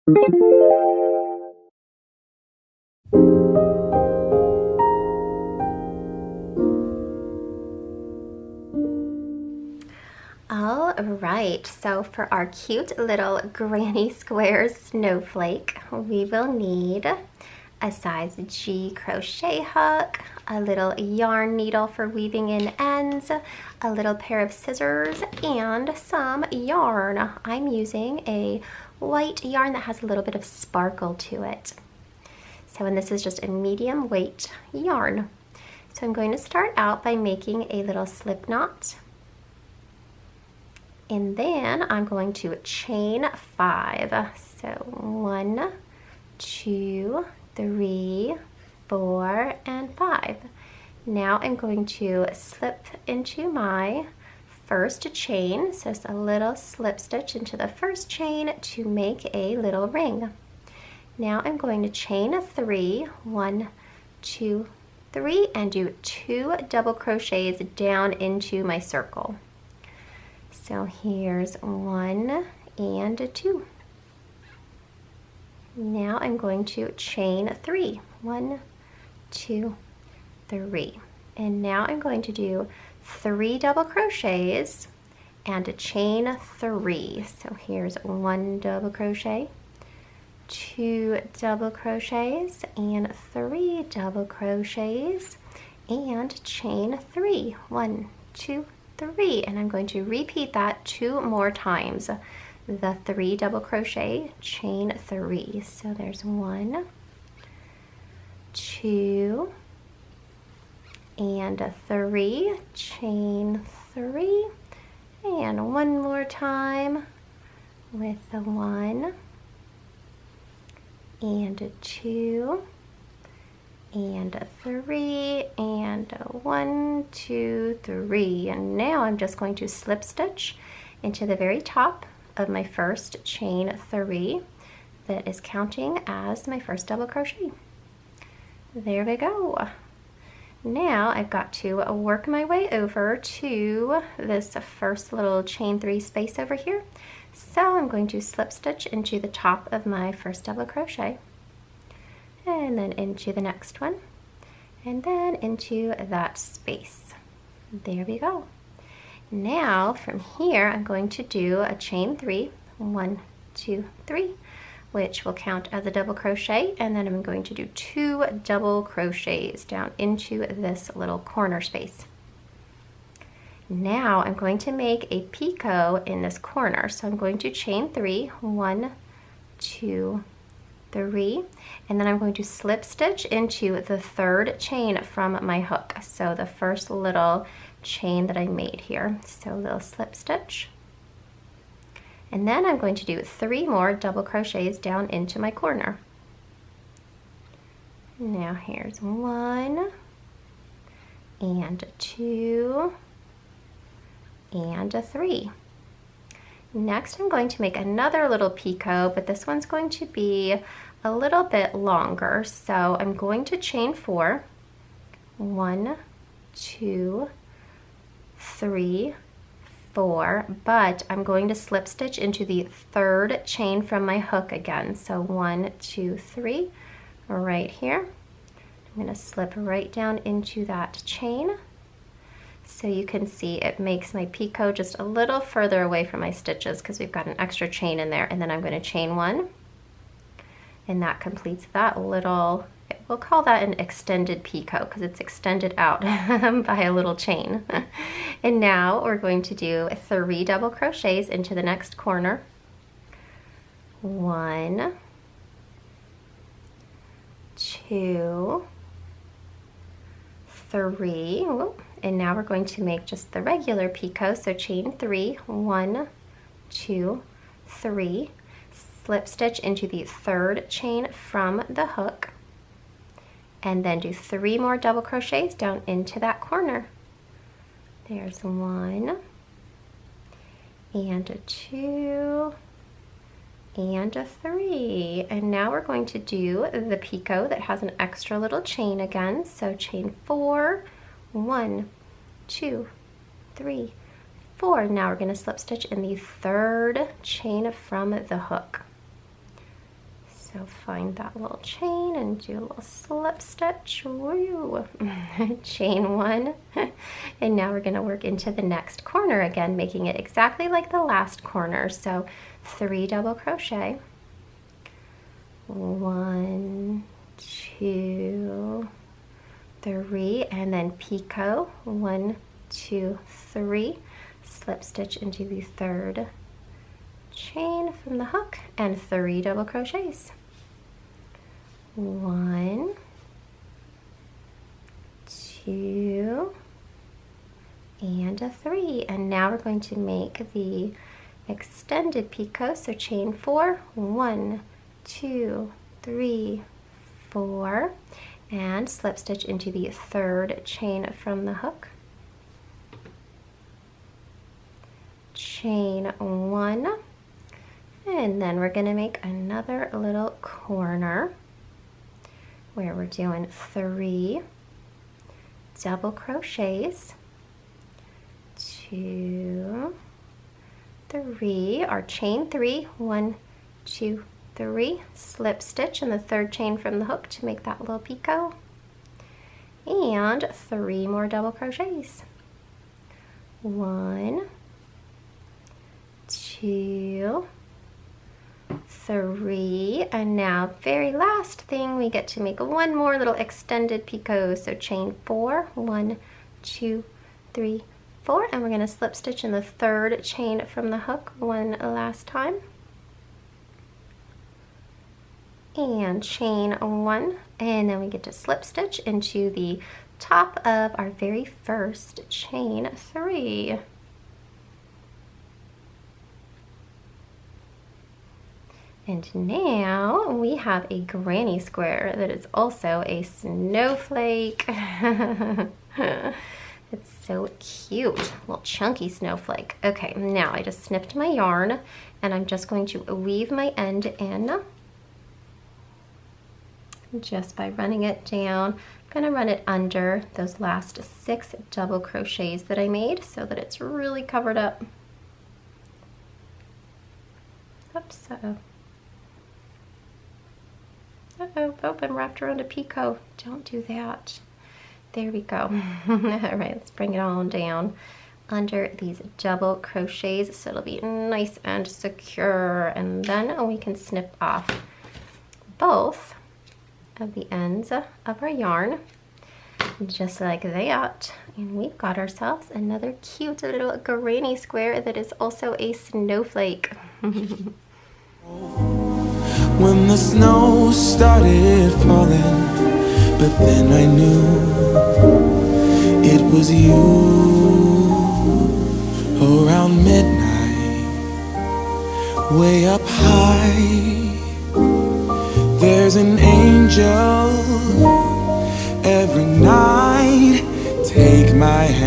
All right, so for our cute little granny square snowflake, we will need a size G crochet hook, a little yarn needle for weaving in ends, a little pair of scissors, and some yarn. I'm using a white yarn that has a little bit of sparkle to it. So, and this is just a medium weight yarn. So I'm going to start out by making a little slip knot. And then I'm going to chain 5. So 1, 2, 3, 4, and 5. Now I'm going to slip into my first chain. So it's a little slip stitch into the first chain to make a little ring. Now I'm going to chain 3, 1, 2, 3, and do 2 double crochets down into my circle. So here's 1 and 2. Now I'm going to chain 3. 1, 2, 3. And now I'm going to do 3 double crochets and a chain 3. So here's 1 double crochet, 2 double crochets, and 3 double crochets, and chain 3. 1, 2, 3, and I'm going to repeat that 2 more times. The 3 double crochet, chain 3. So there's 1, 2, and 3, chain 3, and one more time with the 1 and a 2 and a 3 and a 1, 2, 3, and now I'm just going to slip stitch into the very top of my first chain 3 that is counting as my first double crochet. There we go. Now I've got to work my way over to this first little chain 3 space over here. So I'm going to slip stitch into the top of my first double crochet, and then into the next one, and then into that space. There we go. Now from here I'm going to do a chain 3, 1, 2, 3, which will count as a double crochet, and then I'm going to do 2 double crochets down into this little corner space. Now I'm going to make a picot in this corner, so I'm going to chain 3, 1, 2, 3, and then I'm going to slip stitch into the 3rd chain from my hook, so the first little chain that I made here. So a little slip stitch, and then I'm going to do 3 more double crochets down into my corner. Now here's 1 and 2 and a 3. Next I'm going to make another little picot, but this one's going to be a little bit longer. So I'm going to chain 4, 1, 2, 3, 4, but I'm going to slip stitch into the 3rd chain from my hook again. So 1, 2, 3, right here. I'm going to slip right down into that chain. So you can see it makes my picot just a little further away from my stitches because we've got an extra chain in there, and then I'm going to chain 1, and that completes that little, we'll call that an extended picot because it's extended out by a little chain. And now we're going to do 3 double crochets into the next corner. 1, 2, 3, and now we're going to make just the regular picot. So chain 3, 1, 2, 3, slip stitch into the 3rd chain from the hook, and then do 3 more double crochets down into that corner. There's 1 and a 2 and a 3, and now we're going to do the picot that has an extra little chain again. So chain 4, 1, 2, 3, 4. Now we're going to slip stitch in the 3rd chain from the hook. So find that little chain and do a little slip stitch. Woo! Chain 1. And now we're going to work into the next corner again, making it exactly like the last corner. So 3 double crochet. 1, 2, 3, and then picot. 1, 2, 3. Slip stitch into the 3rd chain from the hook and 3 double crochets. 1, 2, and a 3. And now we're going to make the extended picot. So chain 4. 1, 2, 3, 4, and slip stitch into the 3rd chain from the hook. Chain 1, and then we're going to make another little corner where we're doing 3 double crochets, 2, 3, or chain 3, 1, 2, 3, slip stitch in the 3rd chain from the hook to make that little picot, and 3 more double crochets. 1, 2, 3, and now very last thing, we get to make one more little extended picot. So chain 4, 1, 2, 3, 4, and we're going to slip stitch in the 3rd chain from the hook one last time, and chain 1, and then we get to slip stitch into the top of our very first chain 3. And now we have a granny square that is also a snowflake. It's so cute, little chunky snowflake. Okay, now I just snipped my yarn and I'm just going to weave my end in just by running it down. I'm gonna run it under those last 6 double crochets that I made so that it's really covered up. Oops, oh, I'm wrapped around a picot. Don't do that. There we go. All right, let's bring it all down under these double crochets so it'll be nice and secure. And then we can snip off both of the ends of our yarn, just like that. And we've got ourselves another cute little granny square that is also a snowflake. When the snow started falling, but then I knew it was you. Around midnight, way up high, there's an angel every night. Take my hand.